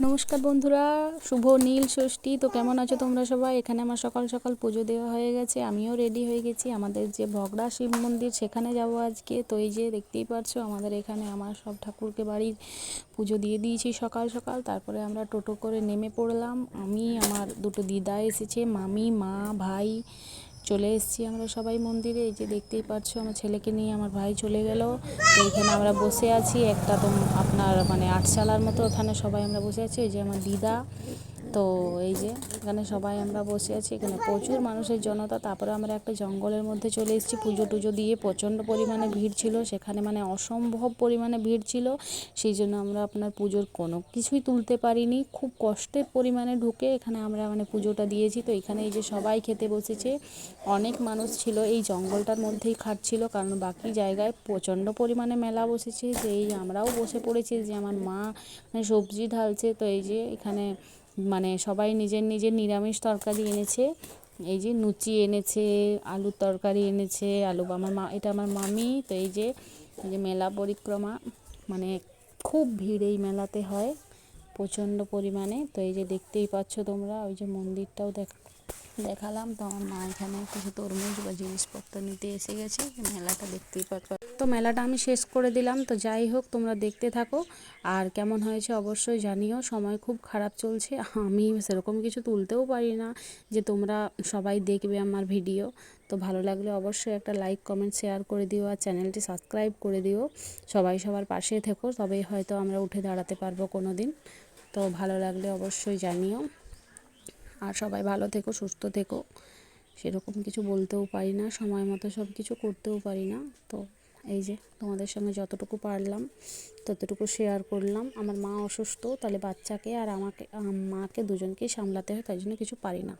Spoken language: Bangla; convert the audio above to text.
নমস্কার বন্ধুরা, শুভ নীল ষষ্ঠী। তো কেমন আছো তোমরা সবাই? এখানে আমার সকাল সকাল পুজো দেওয়া হয়ে গেছে, আমিও রেডি হয়ে গেছি। আমাদের যে ভগড়া শিব মন্দির সেখানে যাব আজকে। তো এই যে দেখতেই পারছো আমাদের এখানে আমার সব ঠাকুরকে বাড়ির পুজো দিয়ে দিয়েছি সকাল সকাল। তারপরে আমরা টোটো করে নেমে পড়লাম। আমি, আমার দুটো দিদা এসেছে, মামি, মা, ভাই চলে এসেছি আমরা সবাই মন্দিরে। এই যে দেখতেই পাচ্ছ আমার ছেলেকে নিয়ে আমার ভাই চলে গেল। তো এখানে আমরা বসে আছি একটা, তো আপনার মানে আটশালার মতো, ওখানে সবাই আমরা বসে আছি। ওই যে আমার দিদা, তো এই যে এখানে সবাই আমরা বসে আছি। এখানে প্রচুর মানুষের জনতা। তারপরে আমরা একটা জঙ্গলের মধ্যে চলে এসেছি পুজো টুজো দিয়ে। প্রচণ্ড পরিমাণে ভিড় ছিল সেখানে, মানে অসম্ভব পরিমাণে ভিড় ছিল। সেই জন্য আমরা আপনার পুজোর কোনো কিছুই তুলতে পারিনি। খুব কষ্টের পরিমাণে ঢুকে এখানে আমরা মানে পুজোটা দিয়েছি। তো এখানে এই যে সবাই খেতে বসেছে, অনেক মানুষ ছিল। এই জঙ্গলটার মধ্যেই খাচ্ছিল, কারণ বাকি জায়গায় প্রচণ্ড পরিমাণে মেলা বসেছে। যে এই আমরাও বসে পড়েছি, যে আমার মা সবজি ঢালছে। তো এই যে এখানে মানে সবাই নিজের নিজের নিরামিষ তরকারি এনেছে। এই যে লুচি এনেছে, আলুর তরকারি এনেছে, আমার মা, এটা আমার মামি। তো এই যে মেলা পরিক্রমা, মানে খুব ভিড় এই মেলাতে হয় প্রচণ্ড পরিমাণে। তো এই যে দেখতেই পাচ্ছ তোমরা, ওই যে মন্দিরটাও দেখালাম। তো আমার মা এখানে কিছু তরমুজ বা জিনিসপত্র নিতে এসে গেছে। মেলাটা দেখতেই পাচ্ছ। তো মেলাটা আমি শেষ করে দিলাম। তো যাই হোক, তোমরা দেখতে থাকো, আর কেমন হয়েছে অবশ্যই জানিও। সময় খুব খারাপ চলছে, আমি সেরকম কিছু তুলতেও পারি না যে তোমরা সবাই দেখবে আমার ভিডিও। তো ভালো লাগলে অবশ্যই একটা লাইক, কমেন্ট, শেয়ার করে দিও, আর চ্যানেলটি সাবস্ক্রাইব করে দিও। সবাই সবার পাশে থেকো, তবেই হয়তো আমরা উঠে দাঁড়াতে পারবো কোনো দিন। তো ভালো লাগলে অবশ্যই জানিও। আর সবাই ভালো থেকো, সুস্থ থেকো। সেরকম কিছু বলতেও পারি না, সময় মতো সব কিছু করতেও পারি না। তো এই যে তোমাদের সঙ্গে যতটুকু পারলাম ততটুকু শেয়ার করলাম। আমার মা অসুস্থ, তাহলে বাচ্চাকে আর মাকে দুজনকেই সামলাতে হয়, তাই জন্য কিছু পারি না।